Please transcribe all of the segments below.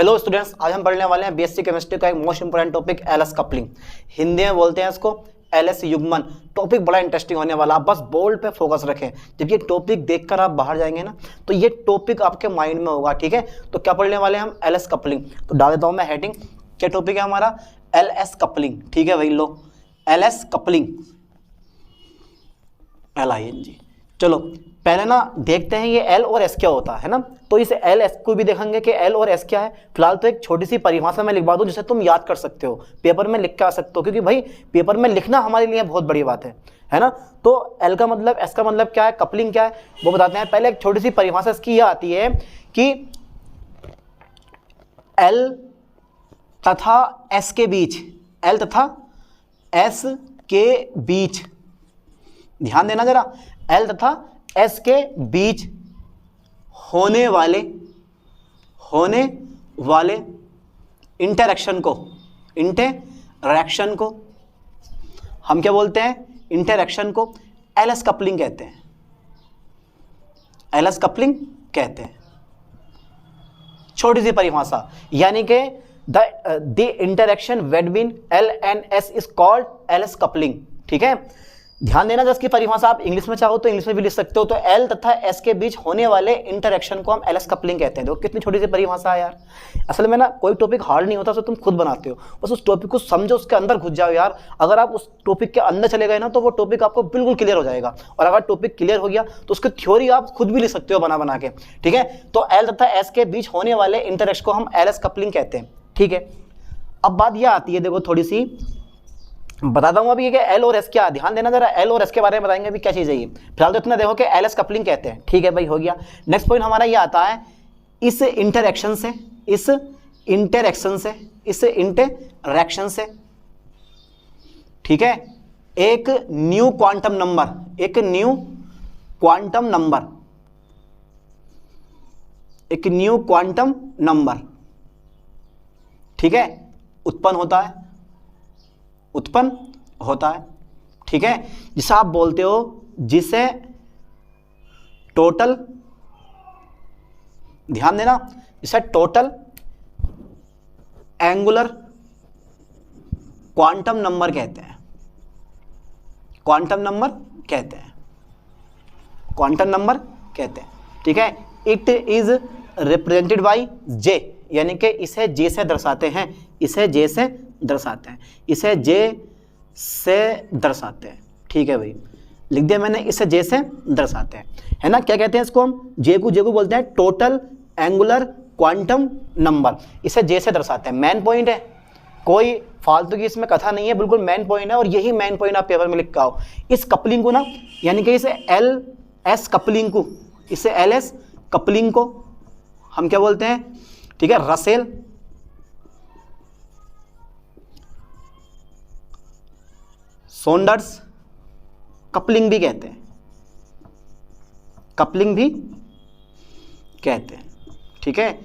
Hello students, आज हम पढ़ने वाले हैं बीएससी केमिस्ट्री का एक most important topic LS coupling. Hindi में बोलते हैं इसको एलएस युग्मन। टॉपिक बड़ा इंटरेस्टिंग होने वाला, आप बस बोल्ड पे फोकस रखें। जब ये टॉपिक देखकर आप बाहर जाएंगे ना तो ये टॉपिक आपके माइंड में होगा, ठीक है। तो क्या पढ़ने वाले हैं हम? LS coupling. तो डाल देता हूँ मैं हेडिंग, क्या टॉपिक है हमारा? एलएस कपलिंग, ठीक है भाई। लो एलएस कपलिंग, LING। चलो पहले ना देखते हैं ये एल और एस क्या होता है ना। तो इस एल एस को भी देखेंगे कि एल और एस क्या है। फिलहाल तो एक छोटी सी परिभाषा मैं लिखवा दूं जिसे तुम याद कर सकते हो, पेपर में लिख के आ सकते हो, क्योंकि भाई पेपर में लिखना हमारे लिए बहुत बड़ी बात है ना। तो एल का मतलब, एस का मतलब क्या है, कपलिंग क्या है वो बताते हैं। पहले एक छोटी सी परिभाषा इसकी यह आती है कि एल तथा एस के बीच, एल तथा एस के बीच, ध्यान देना जरा, एल तथा एस के बीच होने वाले इंटरैक्शन को हम क्या बोलते हैं? इंटरैक्शन को एलएस कपलिंग कहते हैं। एलएस कपलिंग कहते हैं। छोटी सी परिभाषा, यानी कि the interaction between L and S is called LS coupling, ठीक है। ध्यान देना, जिसकी परिभाषा आप इंग्लिश में चाहो तो इंग्लिश में भी लिख सकते हो। तो एल तथा एस के बीच होने वाले इंटरैक्शन को हम एलएस कपलिंग कहते हैं। देखो कितनी छोटी सी परिभाषा है यार। असल में ना कोई टॉपिक हार्ड नहीं होता, तो तुम खुद बनाते हो, बस उस टॉपिक को समझो, उसके अंदर घुस जाओ यार। अगर आप उस टॉपिक के अंदर चले गए ना तो वो टॉपिक आपको बिल्कुल क्लियर हो जाएगा। और अगर टॉपिक क्लियर हो गया तो उसकी थ्योरी आप खुद भी लिख सकते हो बना के, ठीक है। तो एल तथा एस के बीच होने वाले इंटरैक्शन को हम एलएस कपलिंग कहते हैं, ठीक है। अब बात यह आती है, देखो थोड़ी सी बताता हूँ अभी कि एल और एस क्या। ध्यान देना जरा, एल और एस के बारे में बताएंगे अभी क्या चीज़ है ये। फिलहाल तो इतना देखो कि एलएस कपलिंग कहते हैं, ठीक है भाई, हो गया। नेक्स्ट पॉइंट हमारा ये आता है, इस इंटरैक्शन से, ठीक है, एक न्यू क्वांटम नंबर, ठीक है, उत्पन्न होता है, ठीक है। जिसे आप बोलते हो, जिसे टोटल, ध्यान देना, जिसे टोटल एंगुलर क्वांटम नंबर कहते हैं। क्वांटम नंबर कहते हैं, ठीक है। इट इज रिप्रेजेंटेड बाई जे, यानी कि इसे जे से दर्शाते हैं, ठीक है भाई, लिख दिया मैंने, इसे जे से दर्शाते हैं, है ना। क्या कहते हैं इसको हम? जे को बोलते हैं टोटल एंगुलर क्वांटम नंबर, इसे जे से दर्शाते हैं। मेन पॉइंट है, कोई फालतू की इसमें कथा नहीं है, बिल्कुल मेन पॉइंट है। और यही मेन पॉइंट आप पेपर में लिख के आओ। इस कपलिंग को ना, यानी कि इसे एल एस कपलिंग को हम क्या बोलते हैं, ठीक है, रसेल सॉन्डर्स कपलिंग भी कहते हैं, ठीक है।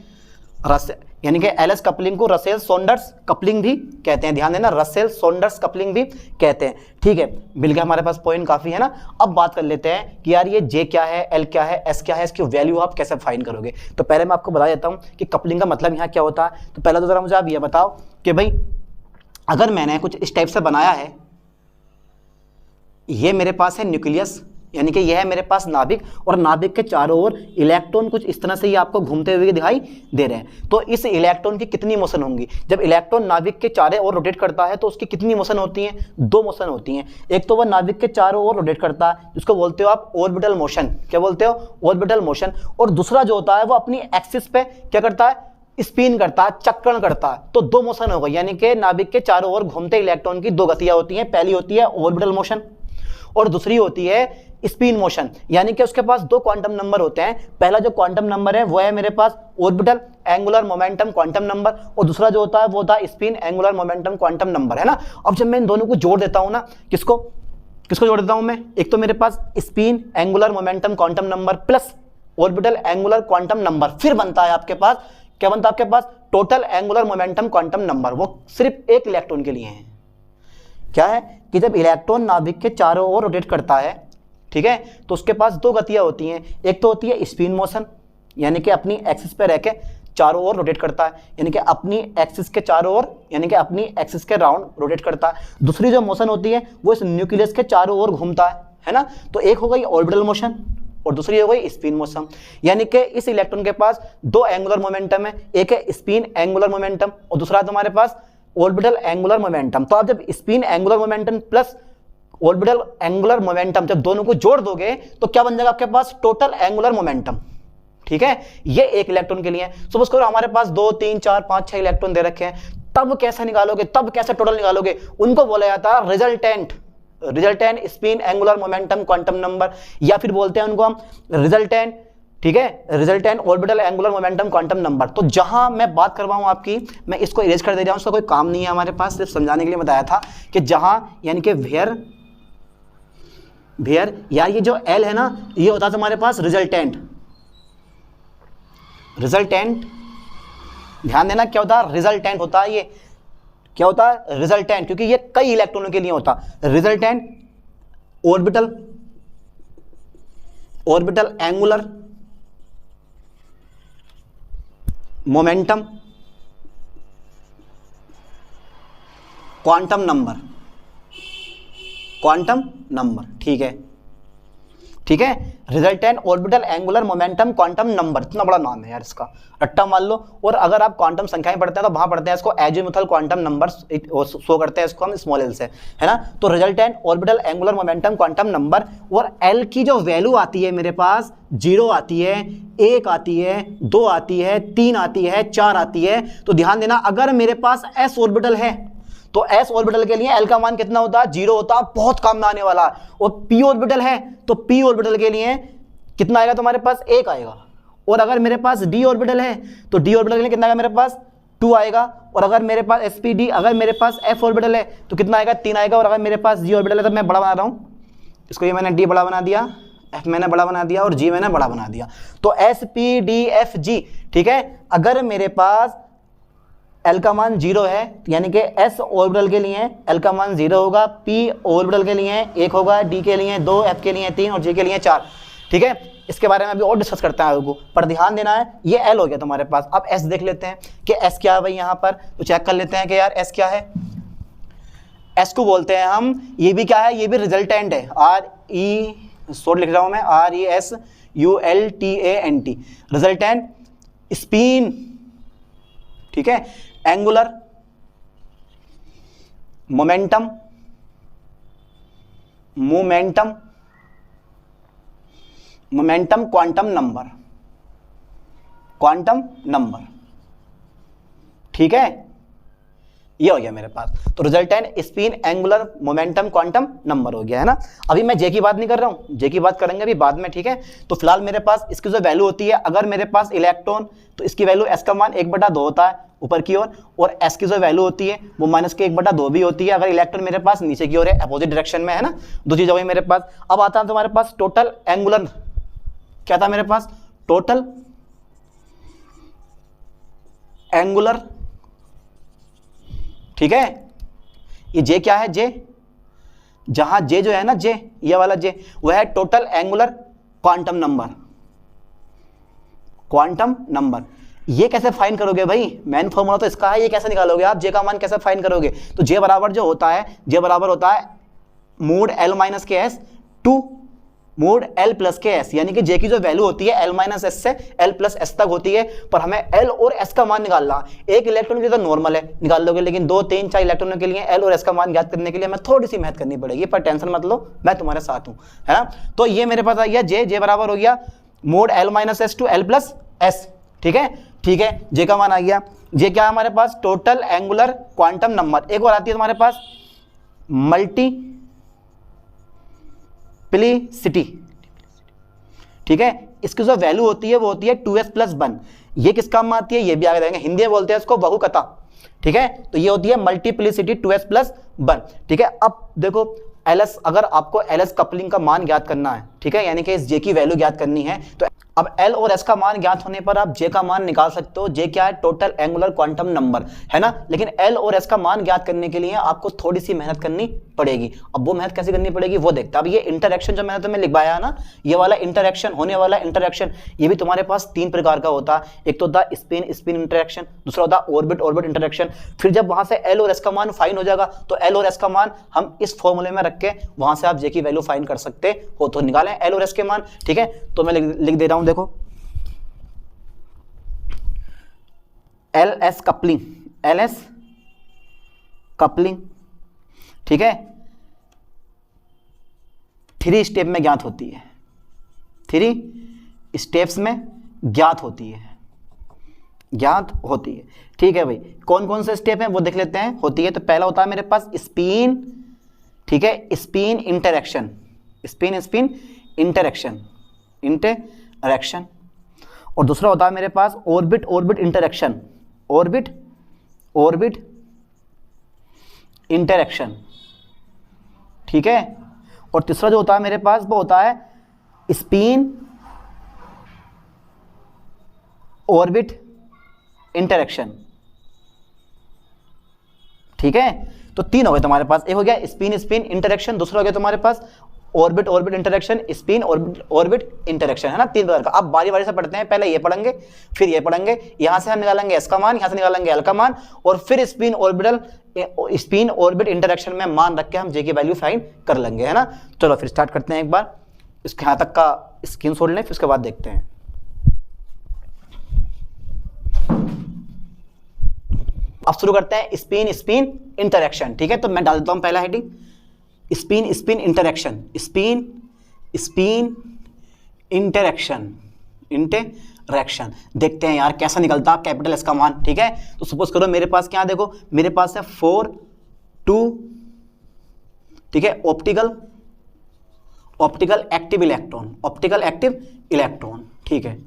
यानी कि एलएस कपलिंग को रसेल सॉन्डर्स कपलिंग भी कहते हैं। ध्यान देना, रसेल सॉन्डर्स कपलिंग भी कहते हैं, ठीक है। मिल गया हमारे पास पॉइंट, काफी है ना। अब बात कर लेते हैं कि यार ये जे क्या है, एल क्या है, एस क्या है, इसकी वैल्यू आप कैसे फाइंड करोगे। तो पहले मैं आपको बता देता हूं कि कपलिंग का मतलब यहाँ क्या होता है। तो पहले तो जरा मुझे आप ये बताओ कि भाई अगर मैंने कुछ इस टाइप से बनाया है, ये मेरे पास है न्यूक्लियस, यानी कि यह है मेरे पास नाभिक, और नाभिक के चारों ओर इलेक्ट्रॉन कुछ इस तरह से ये आपको घूमते हुए दिखाई दे रहे हैं। तो इस इलेक्ट्रॉन की कितनी मोशन होंगी? जब इलेक्ट्रॉन नाभिक के चारों ओर रोटेट करता है तो उसकी कितनी मोशन होती है? 2 मोशन होती हैं। एक तो वह नाभिक के चारों ओर रोटेट करता है, जिसको बोलते हो आप ऑर्बिटल मोशन। क्या बोलते हो? Orbital motion. और दूसरा जो होता है वो अपनी एक्सिस पे क्या करता है? स्पिन करता है, चक्रण करता है। तो 2 मोशन हो गई, यानी कि नाभिक के चारों ओर घूमते इलेक्ट्रॉन की 2 गतियां होती हैं। पहली होती है ऑर्बिटल मोशन और दूसरी होती है स्पिन मोशन, यानी कि उसके पास 2 क्वांटम नंबर होते हैं। पहला जो क्वांटम नंबर है वो है मेरे पास orbital angular momentum quantum number, और दूसरा जो होता है वो होता है spin angular momentum quantum number, है ना। अब जब मैं इन दोनों को जोड़ देता हूं ना, किसको जोड़ देता हूं मैं? एक तो मेरे पास spin angular momentum quantum number plus orbital angular quantum number, फिर बनता है आपके पास, क्या बनता है आपके पास? Total angular momentum quantum number. वो सिर्फ एक इलेक्ट्रॉन के लिए है। क्या है कि जब इलेक्ट्रॉन नाभिक के चारों ओर रोटेट करता है, ठीक है, तो उसके पास 2 गतियां होती हैं। एक तो होती है स्पिन मोशन, यानी कि अपनी एक्सिस पे रह के चारों ओर रोटेट करता है, यानी कि अपनी एक्सिस के चारों ओर, यानी कि अपनी एक्सिस के राउंड रोटेट करता है। दूसरी जो मोशन होती है वो इस न्यूक्लियस के चारों ओर घूमता है ना। तो एक हो गई ऑर्बिटल मोशन और दूसरी हो गई स्पिन मोशन, यानी कि इस इलेक्ट्रॉन के पास दो एंगुलर मोमेंटम है, एक है स्पिन एंगुलर मोमेंटम और दूसरा है तुम्हारे पास ऑर्बिटल एंगुलर मोमेंटम। तो आप जब spin angular momentum plus orbital angular momentum जब दोनों को जोड़ दोगे तो क्या बन जाएगा आपके पास टोटल एंगुलर मोमेंटम। ठीक है, ये एक इलेक्ट्रॉन के लिए है। सपोज करो हमारे पास 2 3 4 5 6 इलेक्ट्रॉन दे रखे हैं, तब कैसे निकालोगे, तब कैसे टोटल निकालोगे, उनको बोला जाता है resultant spin angular momentum quantum number, या फिर बोलते हैं उनको हम रिजल्टेंट, ठीक है, resultant orbital angular momentum quantum number. तो जहां मैं बात कर रहा हूं आपकी, मैं इसको इरेज कर दे रहा हूं, उसका कोई काम नहीं है हमारे पास, सिर्फ समझाने के लिए बताया था कि जहां यानी कि वेयर यार ये जो एल है ना, ये होता है हमारे पास रिजल्टेंट, ध्यान देना क्या होता है, रिजल्टेंट होता है। ये क्या होता है, रिजल्टेंट, क्योंकि ये कई इलेक्ट्रॉनों के लिए होता है। Resultant orbital angular momentum quantum number, ठीक है, resultant orbital angular momentum quantum number, इतना बड़ा नाम है यार इसका, रट्टा मान लो। और अगर आप क्वांटम संख्याएं पढ़ते हैं तो वहां पढ़ते हैं इसको एजीमुथल क्वांटम नंबर शो करते हैं इसको हम स्मॉल एल से, है ना। तो resultant orbital angular momentum quantum number, और एल की जो वैल्यू आती है मेरे पास 0 आती है, 1 आती है, 2 आती है, 3 आती है, 4 आती है। तो ध्यान देना, अगर मेरे पास एस ऑर्बिटल है तो एस ऑर्बिटल के लिए एल का मान कितना होता है, 0 होता है, बहुत काम में आने वाला है। और पी ऑर्बिटल है तो पी ऑर्बिटल के लिए कितना आएगा तुम्हारे पास, 1 आएगा। और अगर मेरे पास डी ऑर्बिटल है तो डी ऑर्बिटल के लिए कितना आएगा मेरे पास, 2 आएगा। और अगर मेरे पास sp_d, अगर मेरे पास f ऑर्बिटल है तो कितना आएगा, 3 आएगा। और अगर मेरे पास g ऑर्बिटल है तो मैं बड़ा बना रहा हूँ इसको, ये मैंने d बड़ा बना दिया, f मैंने बड़ा बना दिया और g मैंने बड़ा बना दिया। तो sp_d_f_g, ठीक है। अगर मेरे पास L का मान 0 है, यानी कि S ऑर्बिटल के लिए L का मान 0 होगा, P ऑर्बिटल के लिए 1 होगा, D के लिए 2, F के लिए 3 और G के लिए 4, ठीक है। इसके बारे में अभी और डिस्कस करते हैं आगे को, पर ध्यान देना है ये L हो गया तुम्हारे पास। अब S देख लेते हैं कि S क्या है भाई, यहाँ पर तो चेक कर लेते हैं कि यार S क्या है। S को बोलते हैं हम, ये भी क्या है, ये भी रिजल्टेंट है, शॉर्ट लिख रहा हूँ मैं, RESULTANT, रिजल्टेंट स्पिन, ठीक है, एंगुलर मोमेंटम क्वांटम नंबर, ठीक है। ये हो गया मेरे पास, तो resultant spin angular momentum quantum number हो गया, है ना। अभी मैं जे की बात नहीं कर रहा हूँ, जे की बात करेंगे अभी बाद में, ठीक है। तो फिलहाल मेरे पास इसकी जो वैल्यू होती है, अगर मेरे पास इलेक्ट्रॉन तो इसकी वैल्यू एस का मान 1/2 होता है ऊपर की ओर, और एस की जो वैल्यू होती है वो -1/2 भी होती है अगर इलेक्ट्रॉन मेरे पास नीचे की ओर है, अपोजिट डायरेक्शन में, है ना। दो चीज हो गई मेरे पास। अब आता है तुम्हारे पास टोटल एंगुलर, क्या था मेरे पास, टोटल एंगुलर, ठीक है। ये जे क्या है, जे, जहां जे जो है ना, जे ये वाला जे, वह है टोटल एंगुलर क्वांटम नंबर। ये कैसे फाइंड करोगे भाई, मेन फॉर्मूला तो इसका है, ये कैसे निकालोगे आप, जे का मान कैसे फाइंड करोगे। तो जे बराबर जो होता है, जे बराबर होता है mod L - KS to mod L + KS, यानी कि जे की जो वैल्यू होती है L - S से L + S तक होती है, पर हमें L और S का मान निकालना। एक इलेक्ट्रॉन के लिए तो नॉर्मल है, निकाल लोगे, लेकिन 2 3 4 इलेक्ट्रॉनों के लिए L और S का मान ज्ञात करने के लिए हमें थोड़ी सी मेहनत करनी पड़ेगी, पर टेंशन मत लो, मैं तुम्हारे साथ हूं, है ना। तो ये मेरे पास आ गया जे बराबर हो गया mod L - S to L + S, ठीक है, ठीक है। जे का मान आ गया, जे क्या है हमारे पास, टोटल एंगुलर क्वांटम नंबर। एक और आती है तुम्हारे पास मल्टीप्लिसिटी, ठीक है। इसकी जो वैल्यू होती है वो होती है 2s + 1। ये किस काम में आती है, ये भी आगे देखेंगे, हिंदी में बोलते हैं इसको बहुकता, ठीक है। तो ये होती है मल्टीप्लिसिटी 2s + 1, ठीक है। अब देखो LS, अगर आपको LS कपलिंग का मान ज्ञात करना है, ठीक है, यानी कि इस जे की वैल्यू ज्ञात करनी है, तो अब L और S का मान ज्ञात होने पर आप J का मान निकाल सकते हो। J क्या है? टोटल एंगुलर क्वांटम नंबर, है ना। लेकिन L और S का मान ज्ञात करने के लिए आपको थोड़ी सी मेहनत करनी पड़ेगी। अब वो मेहनत कैसे करनी पड़ेगी वो देखते हैं। अब ये इंटरेक्शन जो मैंने तुम्हें लिखवाया है ना, ये वाला इंटरेक्शन, होने वाला इंटरेक्शन, ये भी तुम्हारे पास 3 प्रकार का होता है। एक तो होता है स्पिन स्पिन इंटरेक्शन, दूसरा होता है ऑर्बिट ऑर्बिट इंटरेक्शन। फिर जब वहां से L और S का मान फाइंड हो जाएगा तो L और S का मान हम इस फॉर्मूले में रख के वहां से आप J की वैल्यू फाइंड कर सकते हो। तो निकालें L और S के मान, ठीक है। तो मैं लिख दे रहा हूं, देखो LS कपलिंग, LS कपलिंग, ठीक है, 3 स्टेप में ज्ञात होती है, 3 स्टेप्स में ज्ञात होती है, ज्ञात होती है, ठीक है भाई। कौन कौन से स्टेप हैं वो देख लेते हैं। होती है तो पहला होता है मेरे पास स्पिन, ठीक है, spin interaction, spin spin interaction, interaction. और दूसरा होता है मेरे पास orbit orbit interaction, orbit orbit interaction, ठीक है। और तीसरा जो होता है मेरे पास वो होता है स्पिन ऑर्बिट इंटरेक्शन, ठीक है। तो 3 हो गए तुम्हारे पास। एक हो गया स्पिन स्पिन इंटरेक्शन, दूसरा हो गया तुम्हारे पास orbit orbit interaction, spin orbit orbit interaction, है ना। 3 प्रकार का। अब बारी बारी से पढ़ते हैं। पहले ये पढ़ेंगे, फिर ये पढ़ेंगे। यहां से हम निकालेंगे S का मान, यहां से निकालेंगे L का मान, और फिर spin orbital spin orbit interaction में मान रख के हम J की वैल्यू फाइंड कर लेंगे, है ना। चलो फिर स्टार्ट करते हैं। एक बार इसके यहां तक का स्क्रीनशॉट लें, फिर उसके बाद देखते हैं। अब शुरू करते हैं स्पिन स्पिन इंटरेक्शन, ठीक है। तो मैं डाल देता हूं पहला heading spin spin interaction, spin spin interaction, interaction. देखते हैं यार कैसा निकलता है कैपिटल एस का मान, ठीक है। तो सपोज करो मेरे पास क्या, देखो मेरे पास है 4 2, ठीक है, optical optical active electron, optical active electron, ठीक है,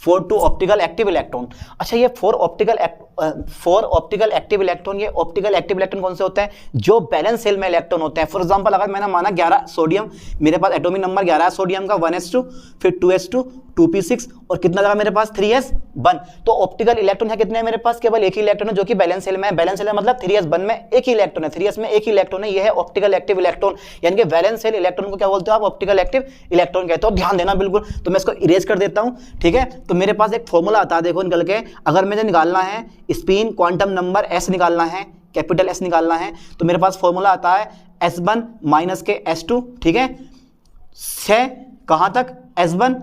4 2 ऑप्टिकल एक्टिव इलेक्ट्रॉन। अच्छा ये 4 ऑप्टिकल एक्टिव इलेक्ट्रॉन, ये ऑप्टिकल एक्टिव इलेक्ट्रॉन कौन से होते हैं? जो बैलेंस सेल में इलेक्ट्रॉन होते हैं। फॉर एग्जांपल अगर मैंने माना 11 सोडियम, मेरे पास एटॉमिक नंबर 11 है सोडियम का, 1s2, फिर 2s2, 2p6, और कितना लगा मेरे पास 3s1। तो ऑप्टिकल इलेक्ट्रॉन है कितने हैं मेरे पास? केवल एक ही इलेक्ट्रॉन है जो कि बैलेंस सेल में है। बैलेंस सेल में मतलब 3s1 में एक ही इलेक्ट्रॉन है, 3s में एक ही इलेक्ट्रॉन है। ये है ऑप्टिकल एक्टिव इलेक्ट्रॉन, यानी कि बैलेंस सेल इलेक्ट्रॉन को क्या बोलते हो आप? ऑप्टिकल एक्टिव इलेक्ट्रॉन कहते हो। ध्यान देना बिल्कुल। तो मैं इसको इरेज कर देता हूं, ठीक है। तो मेरे पास एक फॉर्मूला आता है, देखो निकल के, अगर मुझे निकालना है स्पिन क्वांटम नंबर S निकालना है, कैपिटल S निकालना है, तो मेरे पास फॉर्मूला आता है S1 माइनस के S2, ठीक है, से कहां तक? S1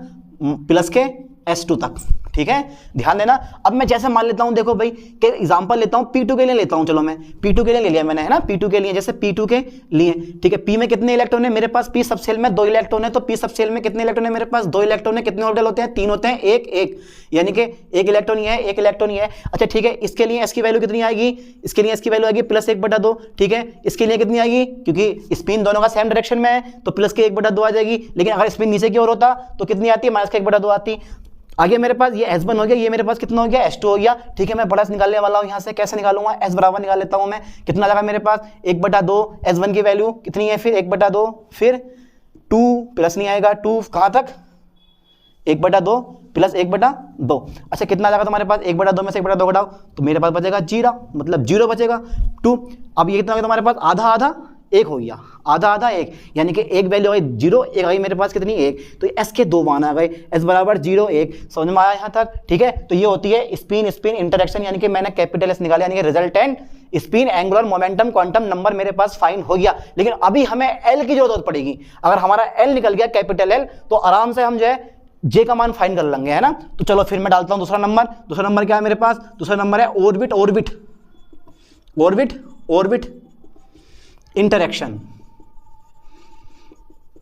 प्लस के S2 तक, ठीक है। ध्यान देना। अब मैं जैसे मान लेता हूं, देखो भाई कि एग्जांपल लेता हूं, P2 के लिए लेता हूं। चलो मैं P2 के लिए ले लिया मैंने, है ना। P2 के लिए, जैसे P2 के लिए, ठीक है। P में कितने इलेक्ट्रॉन है मेरे पास? P सब सेल में 2 इलेक्ट्रॉन है। तो P सब सेल में कितने इलेक्ट्रॉन है मेरे पास? 2 इलेक्ट्रॉन है। कितने ऑर्बिटल होते हैं? 3 होते हैं, 1 1, यानी कि एक इलेक्ट्रॉन ये है, एक इलेक्ट्रॉन ये है। अच्छा ठीक है, इसके लिए S की वैल्यू कितनी आएगी? इसके लिए S की वैल्यू आएगी +1/2, ठीक है। इसके लिए कितनी आएगी? क्योंकि स्पिन दोनों का सेम डायरेक्शन में है तो +1/2 आ जाएगी। लेकिन अगर स्पिन नीचे की ओर होता तो कितनी आती? -1/2 आती। आगे मेरे पास ये S1 हो गया, ये मेरे पास कितना हो गया? S2 हो गया, ठीक है। मैं बड़ा निकालने वाला हूं यहां से। कैसे निकालूंगा? S बराबर निकाल लेता हूं मैं। कितना लगा मेरे पास? 1/2। S1 की वैल्यू कितनी है फिर? 1/2, फिर 2 प्लस नहीं आएगा, 2 कहां तक? 1/2 प्लस 1/2। अच्छा कितना लगा तुम्हारे पास? 1/2 में से 1/2 घटाओ तो मेरे पास बचेगा 0, मतलब 0 बचेगा 2। अब ये कितना हो गया तुम्हारे पास? आधा आधा 1 हो गया, आधा आधा 1, यानी कि एक वैल्यू आई 0, एक आई मेरे पास कितनी? 1। तो S के 2 मान आ गए, S बराबर 0 1। समझ में आया यहाँ तक? ठीक है। तो ये होती है स्पिन स्पिन इंटरेक्शन, यानी कि मैंने कैपिटल S निकाला, यानी कि resultant spin angular momentum quantum number मेरे पास फाइंड हो गया। लेकिन अभी हमें L की जरूरत पड़ेगी। अगर हमारा L निकल गया कैपिटल L तो आराम से हम जो है J का मान फाइंड कर लेंगे, है ना। तो चलो फिर मैं डालता हूं दूसरा नंबर। दूसरा नंबर क्या है मेरे पास? दूसरा नंबर है orbit orbit orbit orbit interaction,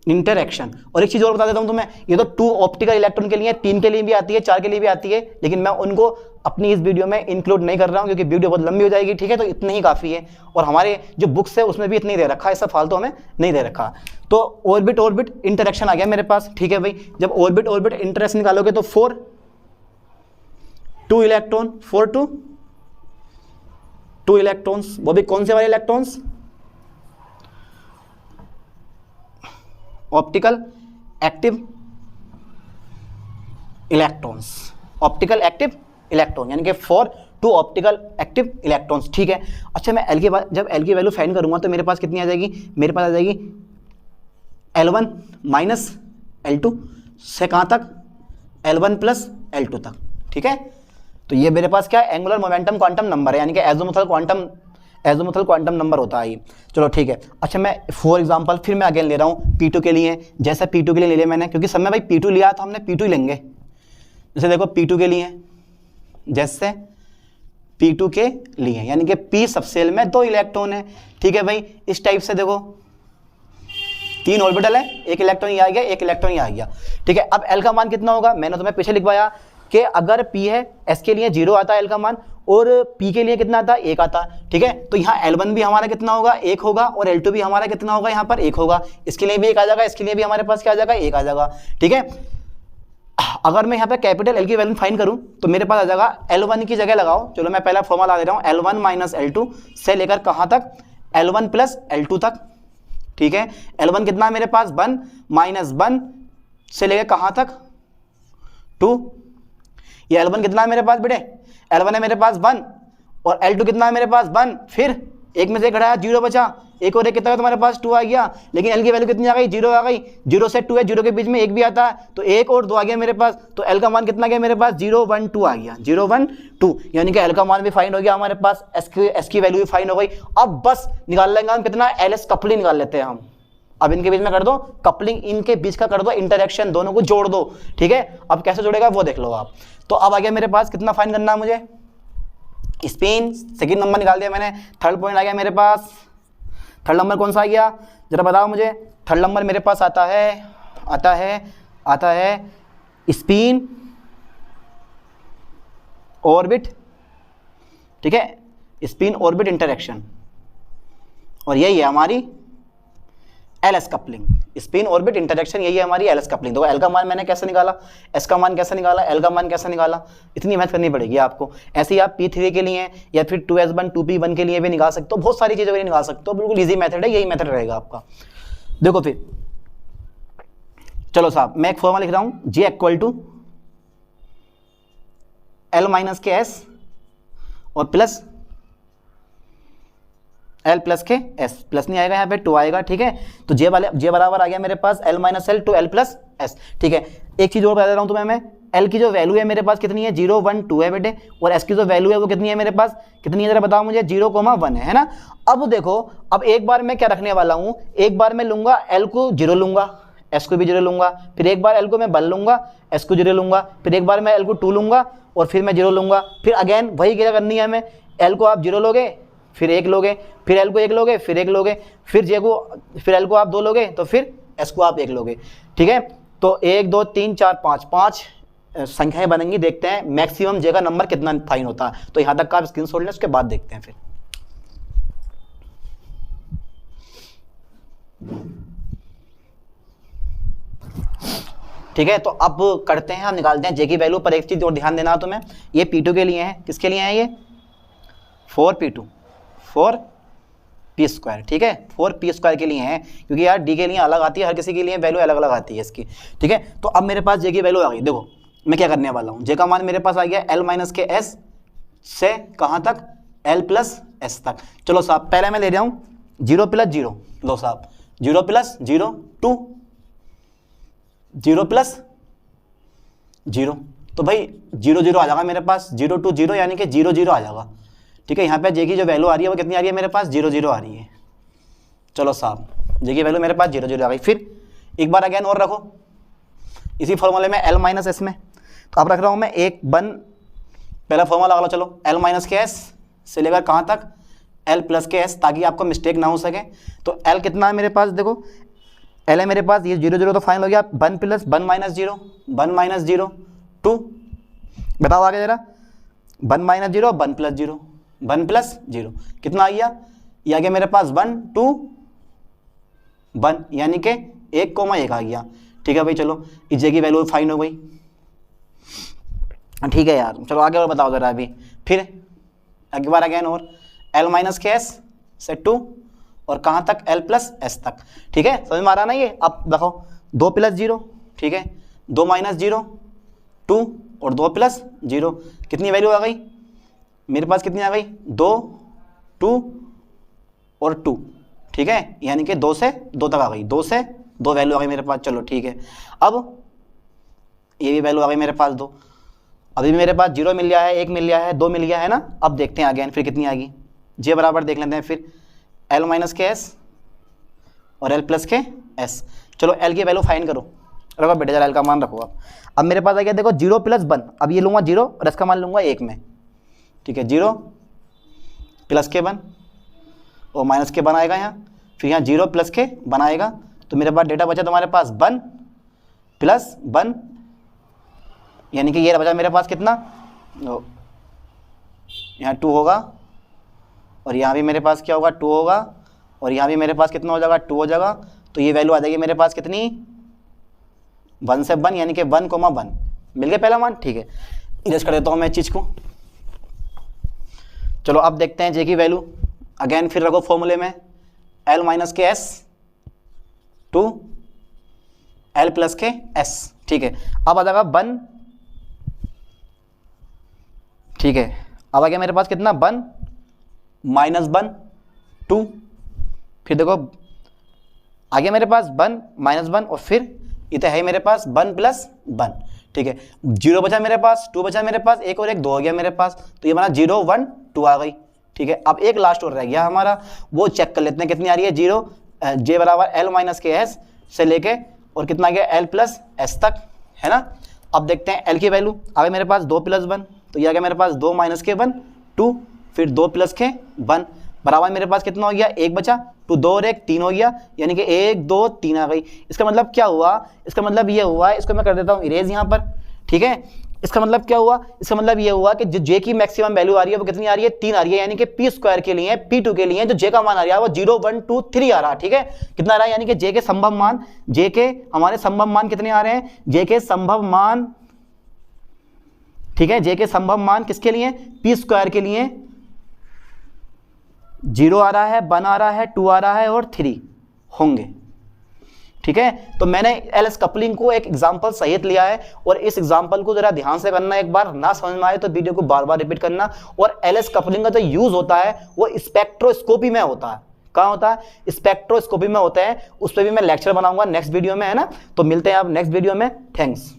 interaction. और एक चीज और बता देता हूं तुम्हें, ये तो 2 ऑप्टिकल इलेक्ट्रॉन के लिए, 3 के लिए भी आती है, 4 के लिए भी आती है, लेकिन मैं उनको अपनी इस वीडियो में इंक्लूड नहीं कर रहा हूं क्योंकि वीडियो बहुत लंबी हो जाएगी, ठीक है। तो इतने ही काफी है, और हमारे जो बुक्स है उसमें भी इतने ही दे रखा है, ऐसा फालतू हमें नहीं दे रखा। तो ऑर्बिट ऑर्बिट इंटरेक्शन आ गया मेरे पास, ठीक है भाई। जब ऑर्बिट ऑर्बिट इंटरेक्शन निकालोगे तो 4 2 इलेक्ट्रॉन, 4 2 इलेक्ट्रॉन्स, वो भी कौन से वाले electrons? Optical active electrons, optical active electron, यानी कि 4 टू ऑप्टिकल एक्टिव इलेक्ट्रॉन्स, ठीक है। अच्छा मैं एल की जब एल की वैल्यू फाइंड करूंगा तो मेरे पास कितनी आ जाएगी, मेरे पास आ जाएगी L1 माइनस L2 से कहाँ तक, L1 प्लस L2 तक, ठीक है। तो ये मेरे पास क्या है, एंगुलर मोमेंटम क्वांटम नंबर है, यानी कि एजोमुथल क्वांटम नंबर होता है ये। चलो ठीक है। अच्छा मैं फॉर एग्जांपल फिर मैं अगेन ले रहा हूँ P2 के लिए, जैसे P2 के लिए ले लिया मैंने, क्योंकि सब में भाई P2 लिया तो हमने P2 ही लेंगे। जैसे देखो P2 के लिए, जैसे P2 के लिए, यानी कि P सब सेल में 2 इलेक्ट्रॉन है, ठीक है भाई। इस टाइप से देखो 3 ऑर्बिटल है, 1 इलेक्ट्रॉन ही आ गया, 1 इलेक्ट्रॉन ही आ गया, ठीक है। अब L का मान कितना होगा, मैंने तुम्हें पीछे लिखवाया कि अगर P है, S के लिए 0 आता है L का मान, और P के लिए कितना आता है, 1 आता है, ठीक है। तो यहाँ L1 भी हमारा कितना होगा, 1 होगा, और L2 भी हमारा कितना होगा, यहाँ पर 1 होगा। इसके लिए भी 1 आ जाएगा, इसके लिए भी हमारे पास क्या आ जाएगा, 1 आ जाएगा, ठीक है। अगर मैं यहाँ पे कैपिटल L की वैल्यू फाइंड करूँ तो मेरे पास आ जाएगा L1 की जगह लगाओ, चलो मैं पहला फॉर्मूला दे रहा हूँ, L1 माइनस L2 से लेकर कहाँ तक, L1 प्लस L2 तक, ठीक है। L1 कितना है मेरे पास, 1 माइनस 1 से लेकर कहाँ तक, 2। ये L1 कितना है मेरे पास बेटे, L1 है मेरे पास 1, और L2 कितना है मेरे पास 1, फिर एक में से घटाया 0 बचा, एक और एक कितना है तुम्हारे पास 2 आ गया, लेकिन L की वैल्यू कितनी आ गई, 0 आ गई। 0 से 2 है, 0 के बीच में 1 भी आता है, तो 1 और 2 आ गया मेरे पास, तो L का मान कितना गया मेरे पास, 0 1 2 आ गया, 0 1 2, यानी कि L का मान भी फाइंड हो गया हमारे पास, S की वैल्यू भी फाइंड हो गई। अब बस निकाल लेंगे हम कितना, LS कपलिंग निकाल लेते हैं हम। अब इनके बीच में कर दो कपलिंग, इनके बीच का कर दो इंटरेक्शन, दोनों को जोड़ दो, ठीक है। अब कैसे जोड़ेगा वो देख लो आप। तो अब आ गया मेरे पास कितना फाइंड करना है मुझे, स्पिन, सेकंड नंबर निकाल दिया मैंने, थर्ड पॉइंट आ गया मेरे पास। थर्ड नंबर कौन सा आ गया जरा बताओ मुझे, थर्ड नंबर मेरे पास आता है स्पिन ऑर्बिट, ठीक है, स्पिन ऑर्बिट इंटरेक्शन, और यही है हमारी LS coupling, spin orbit interaction, यही है हमारी LS कपलिंग। तो L का मान मैंने कैसे निकाला, S का मान कैसे निकाला, L का मान कैसे निकाला, इतनी मेहनत करनी पड़ेगी आपको। ऐसे ही आप P3 के लिए या फिर 2S1 2P1 के लिए भी निकाल सकते हो, बहुत सारी चीज़ों के लिए निकाल सकते हो, बिल्कुल ईजी मेथड है, यही मेथड रहेगा आपका। देखो फिर चलो साहब मैं एक फॉर्मूला लिख रहा हूँ, J equal to L minus K S और plus L plus K S, plus नहीं आएगा यहाँ पे 2 आएगा, ठीक है। तो J बराबर आ गया मेरे पास L minus L to L plus S, ठीक है। एक चीज़ और बता दे रहा हूँ तुम्हें मैं, L की जो वैल्यू है मेरे पास कितनी है, 0 1 2 है बेटे, और S की जो वैल्यू है वो कितनी है मेरे पास, कितनी है जरा बताओ मुझे, 0 1 है ना। अब देखो, अब एक बार मैं क्या रखने वाला हूँ, एक बार मैं लूँगा L को 0 लूँगा, S को भी 0 लूँगा, फिर एक बार L को मैं 1 लूँगा, S को 0 लूँगा, फिर एक बार मैं L को 2 लूँगा और फिर मैं 0 लूँगा, फिर अगेन वही क्या करनी है हमें, L को आप 0 लोगे, फिर 1 लोगे, फिर L को 1 लोगे, फिर 1 लोगे, फिर L को आप 2 लोगे, तो फिर S को आप 1 लोगे, ठीक है। तो 1 2 3 4 5 संख्याएं बनेंगी, देखते हैं मैक्सिमम J का नंबर कितना फाइन होता है। तो यहाँ तक का आप स्क्रीनशॉट लें, उसके बाद देखते हैं फिर। ठीक है, तो अब करते हैं, हम निकालते हैं J की वैल्यू। पर एक चीज और ध्यान देना तुम्हें, ये P2 के लिए है, किसके लिए है ये, 4P2 4P², ठीक है, 4P² के लिए है, क्योंकि यार D के लिए अलग आती है, हर किसी के लिए वैल्यू अलग अलग आती है इसकी, ठीक है। तो अब मेरे पास J की वैल्यू आ गई, देखो मैं क्या करने वाला हूँ, J का मान मेरे पास आ गया L माइनस के S से कहाँ तक, L प्लस S तक। चलो साहब पहले मैं ले रहा हूँ 0 प्लस 0, लो साहब 0 प्लस 0 2, 0 प्लस 0, तो भाई 0 0 आ जाएगा मेरे पास, 0 2 0 यानी कि 0 0 आ जाएगा, ठीक है। यहाँ पे J की जो वैल्यू आ रही है वो कितनी आ रही है मेरे पास, 0 0 आ रही है। चलो साहब J की वैल्यू मेरे पास 0 0 आ गई। फिर एक बार अगेन और रखो इसी फॉर्मूले में L माइनस S में, तो अब रख रहा हूँ मैं 1 1, पहला फॉर्मूला लगा लो, चलो L माइनस के S से लेकर कहाँ तक, L प्लस के S, ताकि आपको मिस्टेक ना हो सके। तो L कितना है मेरे पास, देखो L है मेरे पास, ये 0 0 तो फाइनल हो गया, 1 प्लस 1 माइनस 0 1 माइनस 0 2, बताओ आगे जरा, 1 माइनस 0 1 प्लस 0 1 प्लस 0 कितना आ गया, ये आ गया मेरे पास 1 2 1, यानी कि 1,1 आ गया, ठीक है भाई। चलो इस J की वैल्यू फाइन हो गई, ठीक है यार। चलो आगे और बताओ जरा अभी, फिर एक बार अगेन और L माइनस के S से 2 और कहाँ तक, L प्लस S तक, ठीक है, समझ में आ रहा ना ये। अब देखो 2 प्लस 0, ठीक है, 2 माइनस 0 2 और 2 प्लस 0, कितनी वैल्यू आ गई मेरे पास, कितनी आ गई 2, 2 और 2, ठीक है, यानी कि 2 से 2 तक आ गई, 2 से 2 वैल्यू आ गई मेरे पास। चलो ठीक है, अब ये भी वैल्यू आ गई मेरे पास 2, अभी भी मेरे पास 0 मिल गया है, 1 मिल गया है, 2 मिल गया है ना। अब देखते हैं अगेन फिर कितनी आ गई, जे बराबर देख लेते हैं फिर L माइनस के S और L प्लस के S। चलो L की वैल्यू फाइंड करो, रखो बेटे जरा L का मान रखो आप। अब मेरे पास आ गया देखो 0 प्लस 1, अब ये लूँगा 0 और इसका मान लूँगा 1 में, ठीक है, 0 प्लस के 1 और माइनस के 1 आएगा यहाँ, फिर यहाँ 0 प्लस के 1 आएगा, तो मेरे पास डेटा बचा तुम्हारे पास 1 प्लस 1, यानी कि ये बचा मेरे पास कितना, यहाँ 2 होगा और यहाँ भी मेरे पास क्या होगा 2 होगा और यहाँ भी मेरे पास कितना हो जाएगा 2 हो जाएगा। तो ये वैल्यू आ जाएगी मेरे पास कितनी 1 से 1, यानी कि 1,1 मिल गया पहला मान, ठीक है। इरेज कर देता हूँ मैं चीज़ को। चलो अब देखते हैं जे की वैल्यू, अगेन फिर रखो फॉर्मूले में L minus K S to L plus K S, ठीक है। अब आ जाएगा 1, ठीक है, अब आ गया मेरे पास कितना 1 माइनस 1 2, फिर देखो आ गया मेरे पास 1 माइनस 1 और फिर ये तो है मेरे पास 1 प्लस 1, ठीक है। 0 बचा मेरे पास, 2 बचा मेरे पास, 1 और 1 2 हो गया मेरे पास, तो ये बना 0 1 2 आ गई, ठीक है। अब एक लास्ट और रह गया हमारा, वो चेक कर लेते हैं कितनी आ रही है, 0 जे बराबर L माइनस के S से लेके और कितना आ गया L प्लस S तक, है ना। अब देखते हैं L की वैल्यू, आ गया मेरे पास 2 प्लस 1, तो ये आ गया मेरे पास 2 माइनस के 1 2, फिर 2 प्लस के 1 बराबर मेरे पास कितना हो गया 1 बचा, तो 2 और 1 3 हो गया, यानी कि 1 2 3 आ गई। इसका मतलब क्या हुआ, इसका मतलब ये हुआ, इसको मैं कर देता हूँ इरेज यहाँ पर, ठीक है। इसका मतलब क्या हुआ, इसका मतलब ये हुआ कि जो जे की मैक्सिमम वैल्यू आ रही है वो कितनी आ रही है 3 आ रही है, यानी कि पी स्क्वायर के लिए P2 के लिए जो जे का मान आ रहा है वो 0 1 2 3 आ रहा है, ठीक है। कितना आ रहा है, यानी कि जे के संभव मान, जे के हमारे संभव मान कितने आ रहे हैं, जे के संभव मान, ठीक है, जे के संभव मान किसके लिए, पी स्क्वायर के लिए 0 आ रहा है, 1 आ रहा है, 2 आ रहा है और 3 होंगे, ठीक है। तो मैंने एलएस कपलिंग को एक एग्जांपल सहित लिया है और इस एग्जांपल को जरा ध्यान से करना, एक बार ना समझ में आए तो वीडियो को बार बार रिपीट करना। और एलएस कपलिंग का जो यूज होता है वो स्पेक्ट्रोस्कोपी में होता है, कहाँ होता है, स्पेक्ट्रोस्कोपी में होता है। उस पर भी मैं लेक्चर बनाऊंगा नेक्स्ट वीडियो में, है ना। तो मिलते हैं आप नेक्स्ट वीडियो में, थैंक्स।